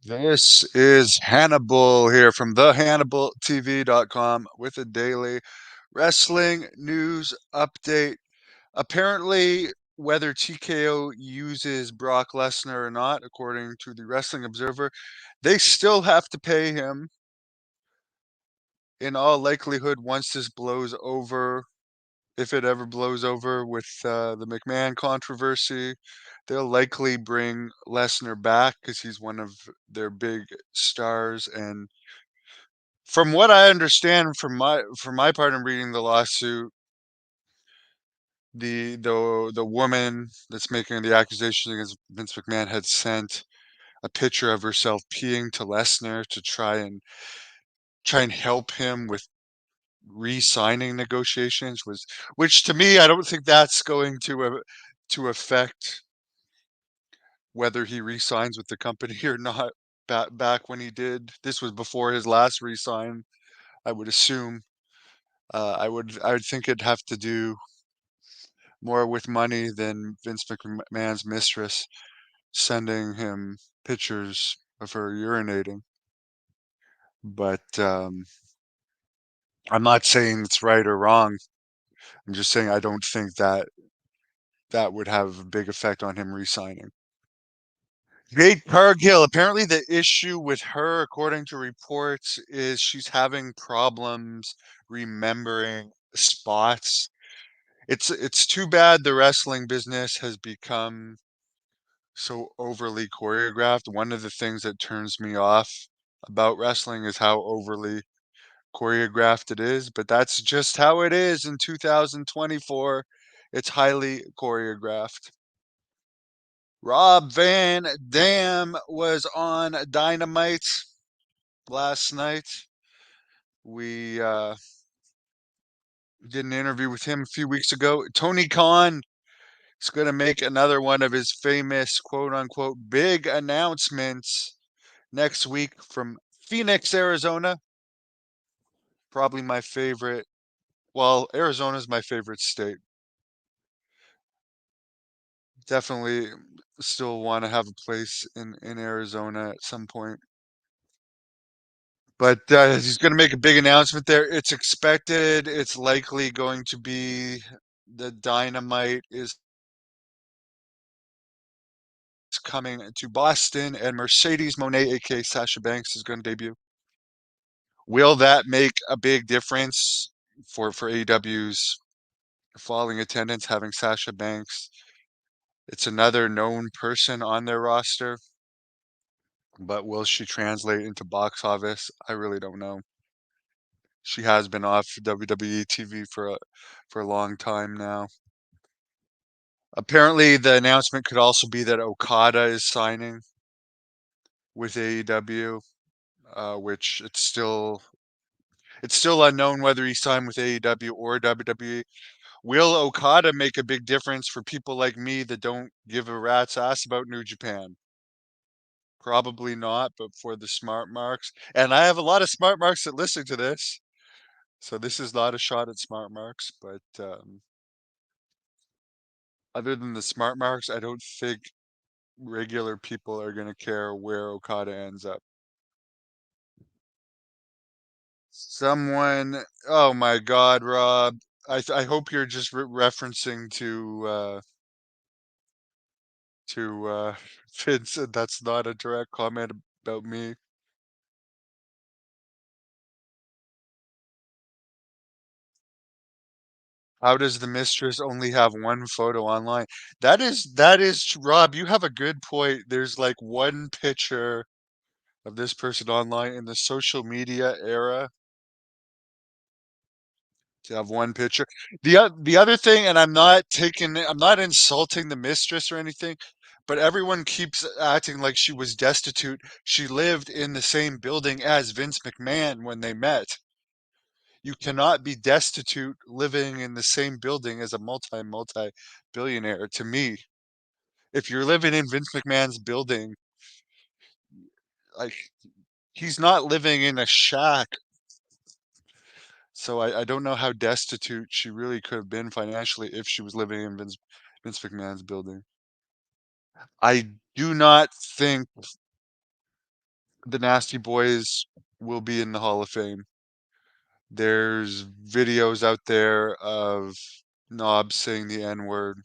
This is Hannibal here from the HannibalTV.com with a daily wrestling news update. Apparently, whether TKO uses Brock Lesnar or not, according to the Wrestling Observer, they still have to pay him. In all likelihood, once this blows over, if it ever blows over with the McMahon controversy, they'll likely bring Lesnar back because he's one of their big stars. And from what I understand, from my part in reading the lawsuit, the woman that's making the accusation against Vince McMahon had sent a picture of herself peeing to Lesnar to try and help him with re-signing negotiations, which to me, I don't think that's going to affect whether he re-signs with the company or not. Back when he did, this was before his last re-sign, I would assume. I would think it'd have to do more with money than Vince McMahon's mistress sending him pictures of her urinating. But I'm not saying it's right or wrong. I'm just saying I don't think that would have a big effect on him re-signing. Jade Cargill, apparently the issue with her, according to reports, is she's having problems remembering spots. It's too bad the wrestling business has become so overly choreographed. One of the things that turns me off about wrestling is how overly choreographed it is, but that's just how it is in 2024. It's highly choreographed. Rob Van Dam was on Dynamite last night. We did an interview with him a few weeks ago. Tony Khan is going to make another one of his famous quote unquote big announcements next week from Phoenix, Arizona. Probably my favorite. Well, Arizona's my favorite state. Definitely still want to have a place in Arizona at some point. But he's going to make a big announcement there. It's expected. It's likely going to be the Dynamite is coming to Boston, and Mercedes Moné, aka Sasha Banks, is going to debut. Will that make a big difference for AEW's falling attendance having Sasha Banks? It's another known person on their roster, but will she translate into box office? I really don't know. She has been off WWE TV for a long time now. Apparently, the announcement could also be that Okada is signing with AEW, which it's still unknown whether he signed with AEW or WWE. Will Okada make a big difference for people like me that don't give a rat's ass about New Japan? Probably not, but for the smart marks, and I have a lot of smart marks that listen to this, so this is not a shot at smart marks, but other than the smart marks, I don't think regular people are gonna care where Okada ends up. Someone, oh my God, Rob, I hope you're just referencing to Vince, and that's not a direct comment about me. How does the mistress only have one photo online? That is Rob, you have a good point. There's like one picture of this person online in the social media era to have one picture. The other thing, and I'm not insulting the mistress or anything, but everyone keeps acting like she was destitute. She lived in the same building as Vince McMahon when they met. You cannot be destitute living in the same building as a multi billionaire to me. If you're living in Vince McMahon's building, like he's not living in a shack. So I don't know how destitute she really could have been financially if she was living in Vince McMahon's building. I do not think the Nasty Boys will be in the Hall of Fame. There's videos out there of Knobs saying the N-word.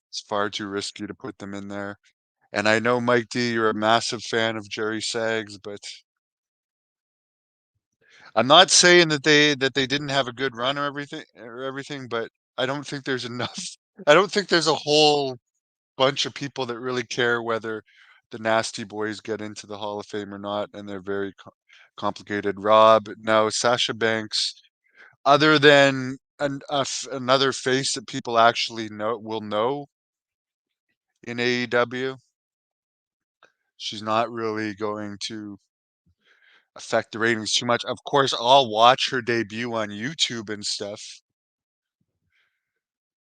It's far too risky to put them in there. And I know, Mike D, you're a massive fan of Jerry Saggs, but I'm not saying that they didn't have a good run or everything, but I don't think there's enough. I don't think there's a whole bunch of people that really care whether the Nasty Boys get into the Hall of Fame or not, and they're very complicated. Rob, no, Sasha Banks, other than another face that people actually will know in AEW, she's not really going to affect the ratings too much. Of course, I'll watch her debut on YouTube and stuff,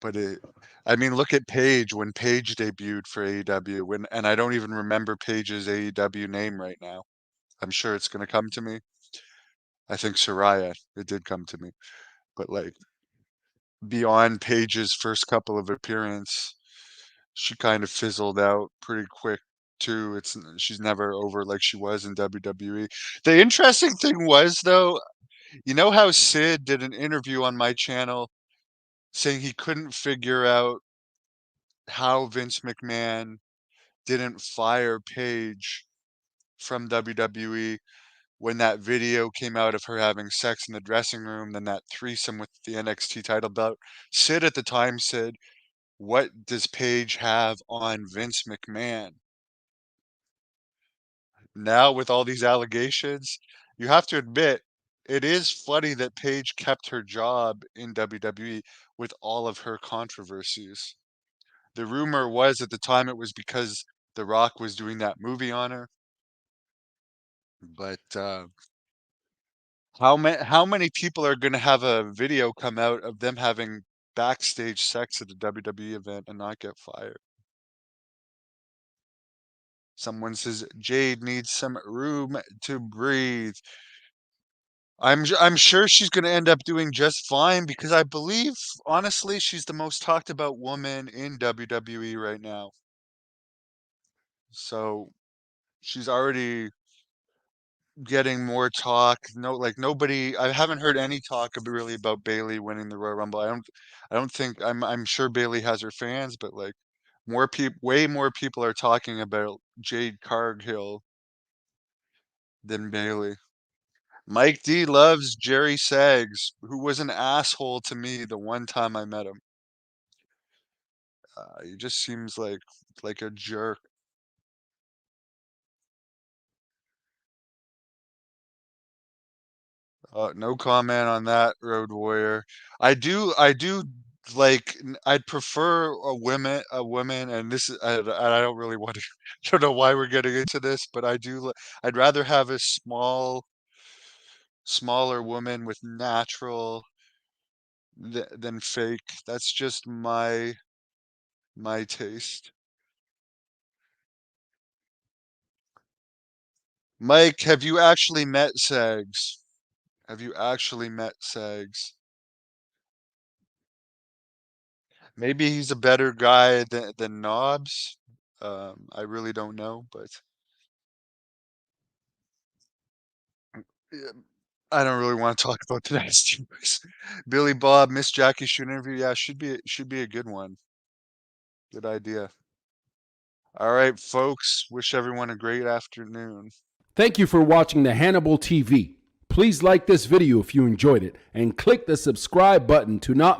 but I mean, look at Paige when Paige debuted for AEW, and I don't even remember Paige's AEW name right now. I'm sure it's gonna come to me. I think Soraya, it did come to me, but like beyond Paige's first couple of appearance, she kind of fizzled out pretty quick too. She's never over like she was in WWE. The interesting thing was though, you know how Sid did an interview on my channel saying he couldn't figure out how Vince McMahon didn't fire Paige from WWE when that video came out of her having sex in the dressing room, then that threesome with the NXT title belt. Sid at the time said, "What does Paige have on Vince McMahon?" Now, with all these allegations, you have to admit it is funny that Paige kept her job in WWE with all of her controversies. The rumor was at the time it was because The Rock was doing that movie on her, but how many people are gonna have a video come out of them having backstage sex at a WWE event and not get fired? Someone says Jade needs some room to breathe. I'm sure she's gonna end up doing just fine because I believe, honestly, she's the most talked about woman in WWE right now. So she's already getting more talk. No, like nobody. I haven't heard any talk really about Bailey winning the Royal Rumble. I don't think. I'm sure Bailey has her fans, but like way more people are talking about Jade Cargill than Bailey. Mike D loves Jerry Saggs, who was an asshole to me the one time I met him. He just seems like a jerk. No comment on that, Road Warrior. I do I'd prefer a woman, and I don't really want to, don't know why we're getting into this, but I'd rather have a smaller woman with natural than fake. That's just my taste. Mike, have you actually met Sags? Have you actually met Sags? Maybe he's a better guy than Knobs. I really don't know, but yeah, I don't really want to talk about the Nasty Boys. Billy Bob, Miss Jackie shoot interview. Yeah, should be a good one. Good idea. All right, folks. Wish everyone a great afternoon. Thank you for watching the Hannibal TV. Please like this video if you enjoyed it and click the subscribe button to not